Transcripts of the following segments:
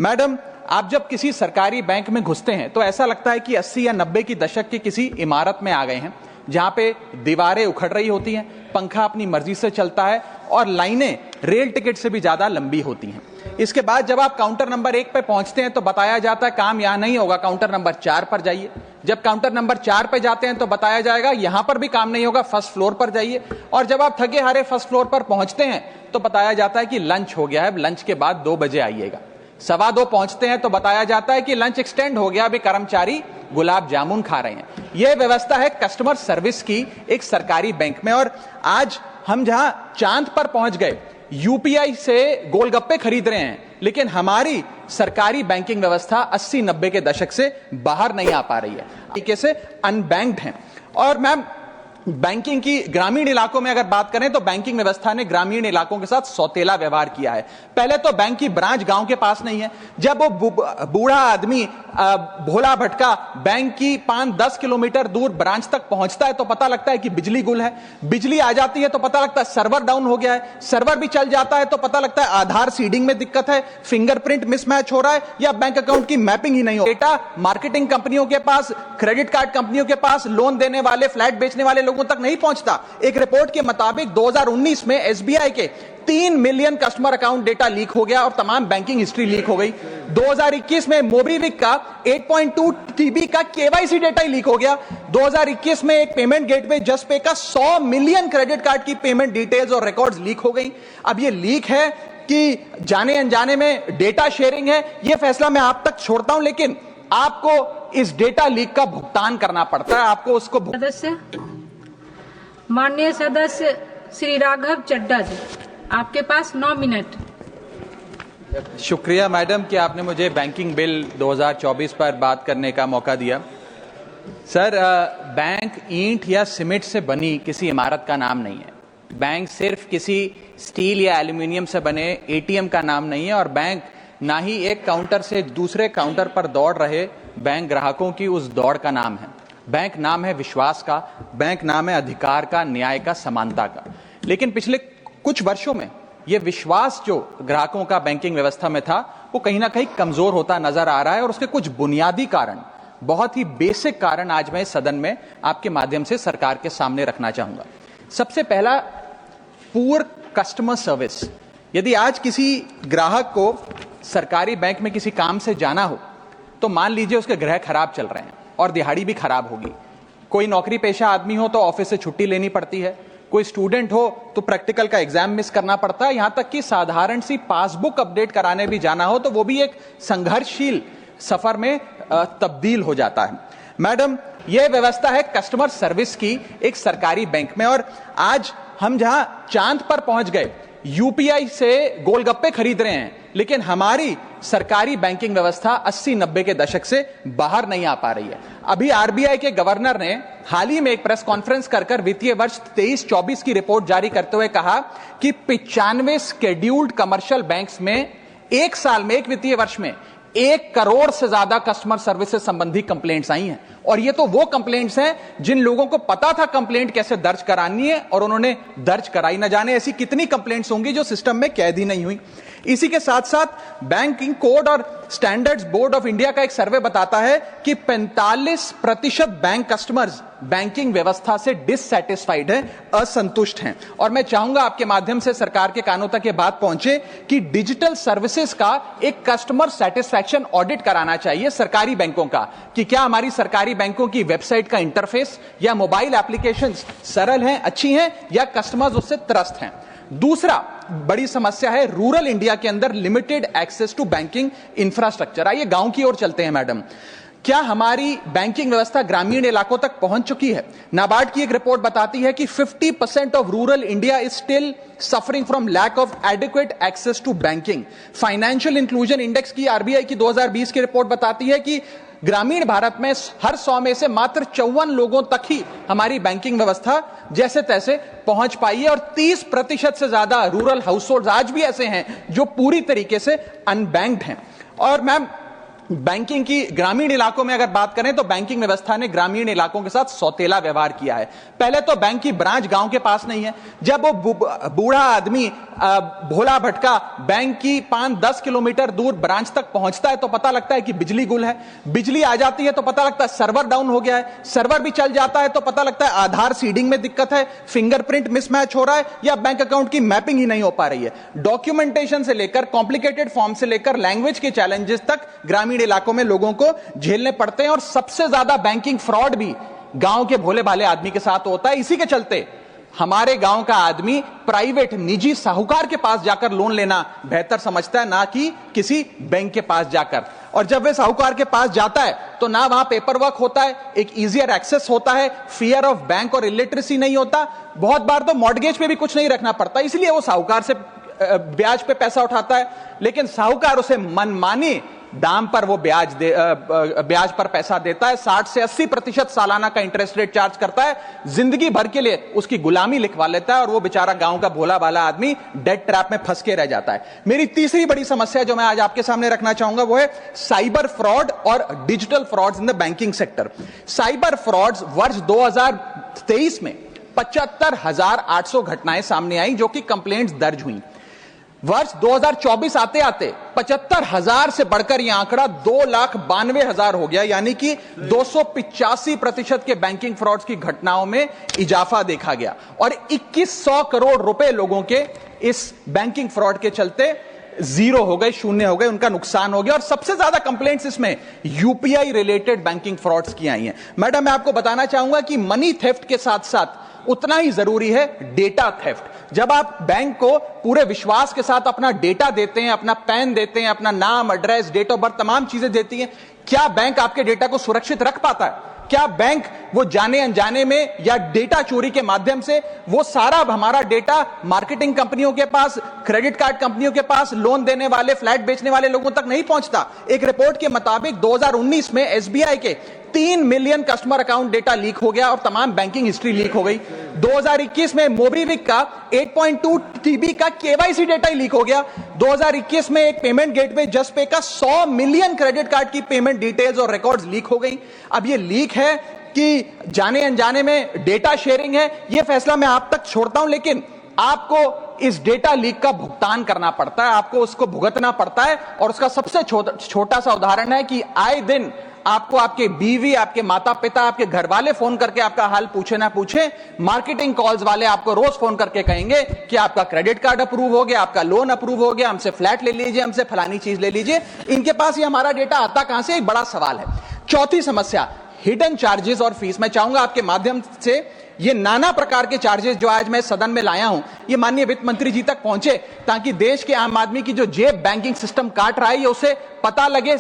Madam, आप जब किसी सरकारी बैंक में घुसते हैं तो ऐसा लगता है कि 80 या 90 की दशक की किसी इमारत में आ गए हैं, जहां पे दीवारें उखड़ रही होती हैं, पंखा अपनी मर्जी से चलता है और लाइनें रेल टिकट से भी ज्यादा लंबी होती हैं। इसके बाद जब आप काउंटर नंबर 1 पे पहुंचते हैं तो बताया जाता है काम यहां नहीं होगा, काउंटर नंबर 4 पर जाइए। जब काउंटर नंबर 4 पे जाते हैं तो बताया जाएगा यहां पर भी काम नहीं होगा, फर्स्ट फ्लोर पर जाइए। और जब आप थके हारे फर्स्ट फ्लोर पर पहुंचते हैं तो बताया जाता है कि लंच हो गया है, लंच के बाद 2 बजे आइएगा। 2:15 पहुंचते हैं तो बताया जाता है कि लंच एक्सटेंड हो गया, अभी कर्मचारी गुलाब जामुन खा रहे हैं। यह व्यवस्था है कस्टमर सर्विस की एक सरकारी बैंक में। और आज हम जहां चांद पर पहुंच गए, यूपीआई से गोलगप्पे खरीद रहे हैं, लेकिन हमारी सरकारी बैंकिंग व्यवस्था 80-90 के दशक से बाहर नहीं आ पा रही है, तरीके से अनबैंक्ड है। और मैम, बैंकिंग की ग्रामीण इलाकों में अगर बात करें तो बैंकिंग व्यवस्था ने ग्रामीण इलाकों के साथ सौतेला व्यवहार किया है। पहले तो बैंक की ब्रांच गांव के पास नहीं है। जब वो बूढ़ा आदमी भोला भटका बैंक की 5-10 किलोमीटर दूर ब्रांच तक पहुंचता है तो पता लगता है कि बिजली गुल है। बिजली आ जाती है तो पता लगता है सर्वर डाउन हो गया है। सर्वर भी चल जाता है तो पता लगता है आधार सीडिंग में दिक्कत है, फिंगरप्रिंट मिसमैच हो रहा है या बैंक अकाउंट की मैपिंग ही नहीं हो। डेटा मार्केटिंग कंपनियों के पास, क्रेडिट कार्ड कंपनियों के पास, लोन देने वाले, फ्लैट बेचने वाले लोगों तक नहीं पहुंचता। एक रिपोर्ट के मुताबिक 2019 में एसबीआई के 3 million customer account data leak हो गया और तमाम बैंकिंग हिस्ट्री लीक हो गई। 2021 में मोबीविक का 8.2 टीबी का केवाईसी डेटा ही लीक हो गया। 2021 में एक पेमेंट गेटवे जस्टपे का 100 मिलियन क्रेडिट कार्ड की पेमेंट डिटेल्स और रिकॉर्ड्स लीक हो गई। अब ये लीक है कि जाने अनजाने में डेटा शेयरिंग है, यह फैसला मैं आप तक छोड़ता हूं, लेकिन आपको इस डेटा लीक का भुगतान करना पड़ता है। आपको उसको माननीय सदस्य श्री राघव चड्ढा जी, आपके पास 9 मिनट। शुक्रिया मैडम कि आपने मुझे बैंकिंग बिल 2024 पर बात करने का मौका दिया। सर, बैंक ईंट या सीमेंट से बनी किसी इमारत का नाम नहीं है। बैंक सिर्फ किसी स्टील या एल्यूमिनियम से बने एटीएम का नाम नहीं है। और बैंक ना ही एक काउंटर से दूसरे काउंटर पर दौड़ रहे बैंक ग्राहकों की उस दौड़ का नाम है। बैंक नाम है विश्वास का, बैंक नाम है अधिकार का, न्याय का, समानता का। लेकिन पिछले कुछ वर्षों में यह विश्वास जो ग्राहकों का बैंकिंग व्यवस्था में था वो कहीं ना कहीं कमजोर होता नजर आ रहा है। और उसके कुछ बुनियादी कारण, बहुत ही बेसिक कारण आज मैं सदन में आपके माध्यम से सरकार के सामने रखना चाहूंगा। सबसे पहला, पुअर कस्टमर सर्विस। यदि आज किसी ग्राहक को सरकारी बैंक में किसी काम से जाना हो तो मान लीजिए उसके ग्रह खराब चल रहे हैं और दिहाड़ी भी खराब होगी। कोई नौकरी पेशा आदमी हो तो ऑफिस से छुट्टी लेनी पड़ती है, कोई स्टूडेंट हो तो प्रैक्टिकल का एग्जाम मिस करना पड़ता है, यहां तक कि साधारण सी पासबुक अपडेट कराने भी जाना हो तो वो भी एक संघर्षशील सफर में तब्दील हो जाता है। मैडम, यह व्यवस्था है कस्टमर सर्विस की एक सरकारी बैंक में। और आज हम जहां चांद पर पहुंच गए, यूपीआई से गोलगप्पे खरीद रहे हैं, लेकिन हमारी सरकारी बैंकिंग व्यवस्था 80-90 के दशक से बाहर नहीं आ पा रही है। अभी आरबीआई के गवर्नर ने हाल ही में एक प्रेस कॉन्फ्रेंस कर वित्तीय वर्ष 23-24 की रिपोर्ट जारी करते हुए कहा कि 95 स्केड्यूल्ड कमर्शियल बैंक्स में एक साल में, एक वित्तीय वर्ष में 1 करोड़ से ज्यादा कस्टमर सर्विस से संबंधी कंप्लेंट्स आई हैं। और ये तो वो कंप्लेंट्स हैं जिन लोगों को पता था कंप्लेंट कैसे दर्ज करानी है और उन्होंने दर्ज कराई। न जाने ऐसी कितनी कंप्लेंट्स होंगी जो सिस्टम में कैद ही नहीं हुई। इसी के साथ साथ बैंकिंग कोड और स्टैंडर्ड्स बोर्ड ऑफ इंडिया का एक सर्वे बताता है कि 45% बैंक कस्टमर्स बैंकिंग व्यवस्था से डिससैटिस्फाइड है, असंतुष्ट हैं। और मैं चाहूंगा आपके माध्यम से सरकार के कानों तक ये बात पहुंचे कि डिजिटल सर्विसेज का एक कस्टमर सेटिस्फैक्शन ऑडिट कराना चाहिए सरकारी बैंकों का, कि क्या हमारी सरकारी बैंकों की वेबसाइट का इंटरफेस या मोबाइल एप्लीकेशंस सरल हैं, अच्छी हैं, या कस्टमर्स उससे त्रस्त हैं। दूसरा बड़ी समस्या है रूरल इंडिया के अंदर limited access to banking infrastructure. आइए गांव की ओर चलते हैं। मैडम, क्या हमारी बैंकिंग व्यवस्था ग्रामीण इलाकों तक पहुंच चुकी है? नाबार्ड की एक रिपोर्ट बताती है कि 50% of rural India is still suffering from lack of adequate access to banking. Financial inclusion index की आरबीआई की 2020 की रिपोर्ट बताती है कि ग्रामीण भारत में हर 100 में से मात्र 54 लोगों तक ही हमारी बैंकिंग व्यवस्था जैसे तैसे पहुंच पाई है। और 30% से ज्यादा रूरल हाउस होल्ड आज भी ऐसे हैं जो पूरी तरीके से अनबैंक्ड हैं। और मैम, बैंकिंग की ग्रामीण इलाकों में अगर बात करें तो बैंकिंग व्यवस्था ने ग्रामीण इलाकों के साथ सौतेला व्यवहार किया है। पहले तो बैंक की ब्रांच गांव के पास नहीं है। जब वो बूढ़ा आदमी भोला भटका बैंक की 5-10 किलोमीटर दूर ब्रांच तक पहुंचता है तो पता लगता है कि बिजली गुल है। बिजली आ जाती है तो पता लगता है सर्वर डाउन हो गया है। सर्वर भी चल जाता है तो पता लगता है आधार सीडिंग में दिक्कत है, फिंगरप्रिंट मिसमैच हो रहा है या बैंक अकाउंट की मैपिंग ही नहीं हो पा रही है। डॉक्यूमेंटेशन से लेकर कॉम्प्लिकेटेड फॉर्म से लेकर लैंग्वेज के चैलेंजेस तक ग्रामीण इलाकों में लोगों को झेलने पड़ते हैं और सबसे ज्यादा बैंकिंग फ्रॉड भी गांव के भोले भाले आदमी के साथ होता है। इसी के चलते हमारे गांव का आदमी प्राइवेट निजी साहूकार के पास जाकर लोन लेना बेहतर समझता है, ना कि किसी बैंक के पास जाकर। और जब वे साहूकार के पास जाता है तो ना वहां पेपर वर्क होता है, एक इजियर एक्सेस होता है, फियर ऑफ बैंक और इलिटरेसी नहीं होता। बहुत बार तो मॉर्गेज पे भी कुछ नहीं रखना पड़ता, इसलिए वो साहूकार से ब्याज पे पैसा उठाता है। लेकिन साहूकार उसे मनमानी दाम पर वो ब्याज पर पैसा देता है। 60 से 80% सालाना का इंटरेस्ट रेट चार्ज करता है। जिंदगी भर के लिए उसकी गुलामी लिखवा लेता है और वो बेचारा गांव का भोला भाला आदमी डेट ट्रैप में फंस के रह जाता है। मेरी तीसरी बड़ी समस्या जो मैं आज आपके सामने रखना चाहूंगा वो है साइबर फ्रॉड और digital frauds in the banking sector. Cyber frauds वर्ष 2023 में 75,800 घटनाएं सामने आई जो कि कंप्लेंट्स दर्ज हुई। वर्ष 2024 आते आते 75,000 से बढ़कर यह आंकड़ा 2,92,000 हो गया, यानी कि 285% के बैंकिंग फ्रॉड्स की घटनाओं में इजाफा देखा गया। और 2100 करोड़ रुपए लोगों के इस बैंकिंग फ्रॉड के चलते जीरो हो गए, शून्य हो गए, उनका नुकसान हो गया। और सबसे ज्यादा कंप्लेंट्स इसमें यूपीआई रिलेटेड बैंकिंग फ्रॉड्स की आई हैं। मैडम, मैं आपको बताना चाहूंगा कि मनी थेफ्ट के साथ साथ उतना ही जरूरी है डेटा थेफ्ट। जब आप बैंक को पूरे विश्वास के साथ अपना डेटा देते हैं, अपना पैन देते हैं, अपना नाम, एड्रेस, डेट ऑफ बर्थ, तमाम चीजें देती हैं, क्या बैंक आपके डेटा को सुरक्षित रख पाता है? क्या बैंक वो जाने अनजाने में या डेटा चोरी के माध्यम से वो सारा हमारा डेटा मार्केटिंग कंपनियों के पास, क्रेडिट कार्ड कंपनियों के पास, लोन देने वाले, फ्लैट बेचने वाले लोगों तक नहीं पहुंचता? एक रिपोर्ट के मुताबिक 2019 में एसबीआई के 3 million customer account data leak हो गया और तमाम बैंकिंग हिस्ट्री लीक हो गई। 2021 में मोबीविक का 8.2 TB का केवाईसी डेटा ही लीक हो गया। 2021 में एक पेमेंट गेटवे जस्टपे का 100 मिलियन क्रेडिट कार्ड की पेमेंट डिटेल्स और रिकॉर्ड्स लीक हो गई। अब ये लीक है कि जाने अनजाने में डेटा शेयरिंग है, ये फैसला मैं आप तक छोड़ता हूं, लेकिन आपको इस डेटा लीक का भुगतान करना पड़ता है, आपको उसको भुगतना पड़ता है। और उसका सबसे छोटा सा उदाहरण है कि आए दिन आपको आपके बीवी, आपके माता पिता, आपके घर वाले फोन करके आपका हाल पूछे ना पूछे, मार्केटिंग कॉल्स वाले आपको रोज फोन करके कहेंगे कि आपका क्रेडिट कार्ड अप्रूव हो गया, आपका लोन अप्रूव हो गया, हमसे फ्लैट ले लीजिए, हमसे फलानी चीज ले लीजिए। इनके पास ये हमारा डेटा आता कहां से? एक बड़ा सवाल है। चौथी समस्या, हिडन चार्जेस और फीस। मैं चाहूंगा आपके माध्यम से ये नाना प्रकार के चार्जेस जो आज मैं सदन में लाया हूं, ये माननीय वित्त मंत्री जी तक पहुंचे ताकि देश के आम आदमी की जो जेब बैंकिंग सिस्टम काट रहा है, ये उसे पता लगे,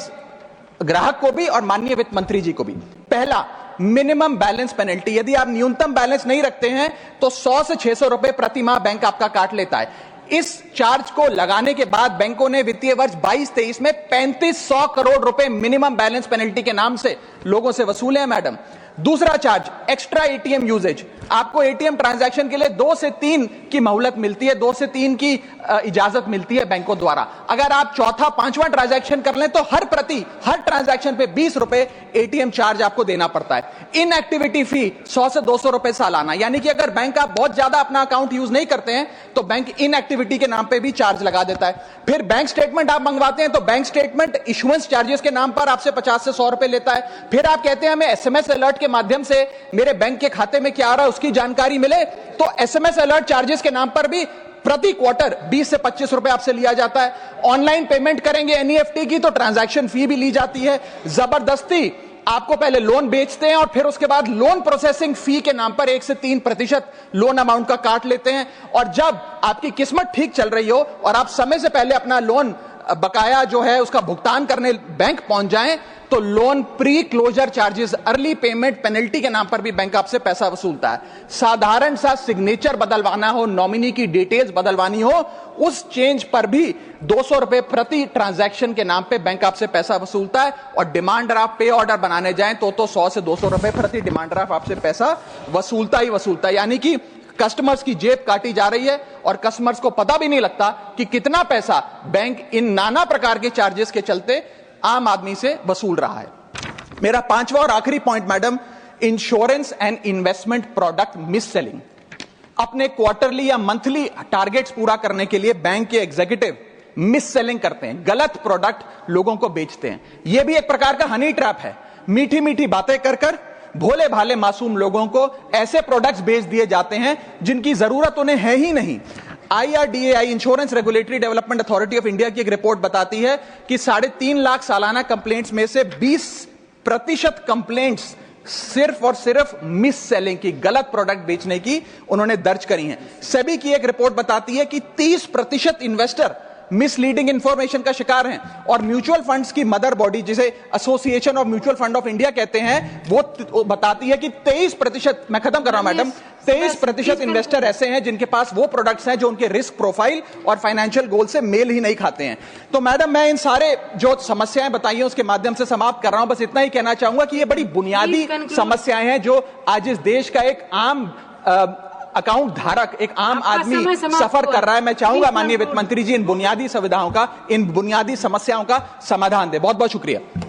ग्राहक को भी और माननीय वित्त मंत्री जी को भी। पहला, मिनिमम बैलेंस पेनल्टी। यदि आप न्यूनतम बैलेंस नहीं रखते हैं तो 100 से 600 रुपए प्रति माह बैंक आपका काट लेता है। इस चार्ज को लगाने के बाद बैंकों ने वित्तीय वर्ष 22-23 में 3500 करोड़ रुपए मिनिमम बैलेंस पेनल्टी के नाम से लोगों से वसूले हैं। मैडम, दूसरा चार्ज, एक्स्ट्रा एटीएम यूजेज। आपको एटीएम ट्रांजैक्शन के लिए 2 से 3 की मोहलत मिलती है, 2 से 3 की इजाजत मिलती है बैंकों द्वारा। अगर आप चौथा, पांचवा ट्रांजैक्शन कर लें तो हर ट्रांजैक्शन पे 20 रुपए एटीएम चार्ज आपको देना पड़ता है। इनएक्टिविटी फी 100 से 200 रुपए सालाना, यानी कि अगर बैंक आप बहुत ज्यादा अपना अकाउंट यूज नहीं करते हैं तो बैंक इनएक्टिविटी के नाम पे भी चार्ज लगा देता है। फिर बैंक स्टेटमेंट आप मंगवाते हैं तो बैंक स्टेटमेंट इशुएंस चार्जेस के नाम पर आपसे 50 से 100 रुपए लेता है। फिर आप कहते हैं हमें एसएमएस अलर्ट के माध्यम से मेरे बैंक के खाते में क्या आ रहा है उसकी जानकारी मिले, तो एसएमएस अलर्ट चार्जेस के नाम पर भी प्रति क्वार्टर 20 से 25 रुपए आपसे लिया जाता है। ऑनलाइन पेमेंट करेंगे एनईएफटी की तो ट्रांजैक्शन फी भी ली जाती है। जबरदस्ती आपको पहले लोन बेचते हैं और फिर उसके बाद लोन प्रोसेसिंग फी के नाम पर 1 से 3% लोन अमाउंट का काट लेते हैं। और जब आपकी किस्मत ठीक चल रही हो और आप समय से पहले अपना लोन बकाया जो है उसका भुगतान करने बैंक पहुंच जाएं तो loan pre closure charges, early payment penalty के नाम पर भी बैंक आपसे पैसा वसूलता है। साधारण सा सिग्नेचर बदलवाना हो, नॉमिनी की डिटेल्स बदलवानी हो, उस चेंज पर भी 200 रुपए प्रति ट्रांजैक्शन के नाम पे बैंक आपसे पैसा वसूलता है। और डिमांड ड्राफ्ट, पे ऑर्डर बनाने जाएं तो 100 से 200 रुपए प्रति डिमांड ड्राफ्ट आपसे पैसा वसूलता ही वसूलता है। यानी कि कस्टमर्स की जेब काटी जा रही है और कस्टमर्स को पता भी नहीं लगता कि कितना पैसा बैंक इन नाना प्रकार के चार्जेस के चलते आम आदमी से वसूल रहा है। मेरा पांचवा और आखिरी point madam, insurance and investment product miss selling. अपने क्वार्टरली या मंथली टारगेट्स पूरा करने के लिए बैंक के एग्जीक्यूटिव मिस सेलिंग करते हैं, गलत प्रोडक्ट लोगों को बेचते हैं। यह भी एक प्रकार का हनी ट्रैप है। मीठी मीठी बातें कर भोले भाले मासूम लोगों को ऐसे प्रोडक्ट्स बेच दिए जाते हैं जिनकी जरूरत उन्हें है ही नहीं। IRDAI, insurance regulatory development authority of India की एक रिपोर्ट बताती है कि 3.5 लाख सालाना कंप्लेंट्स में से 20% कंप्लेंट्स सिर्फ और सिर्फ मिस सेलिंग की, गलत प्रोडक्ट बेचने की उन्होंने दर्ज करी हैं। सेबी की एक रिपोर्ट बताती है कि 30% इन्वेस्टर मिसलीडिंग इंफॉर्मेशन का शिकार हैं, और म्यूचुअल फंड्स की मदर बॉडी, जिसे association of mutual fund of India कहते हैं, वो बताती है कि 23%, मैं खत्म कर रहा हूं मैडम, 23% इन्वेस्टर ऐसे हैं जिनके पास वो प्रोडक्ट्स हैं जो उनके रिस्क प्रोफाइल और फाइनेंशियल गोल से मेल ही नहीं खाते हैं। तो मैडम, मैं इन सारे जो समस्याएं बताई हैं उसके माध्यम से समाप्त कर रहा हूं। बस इतना ही कहना चाहूंगा कि ये बड़ी बुनियादी समस्याएं हैं जो आज इस देश का एक आम अकाउंट धारक, एक आम आदमी सफर कर रहा है। मैं चाहूंगा माननीय वित्त मंत्री जी इन बुनियादी सुविधाओं का, इन बुनियादी समस्याओं का समाधान दे। बहुत बहुत शुक्रिया।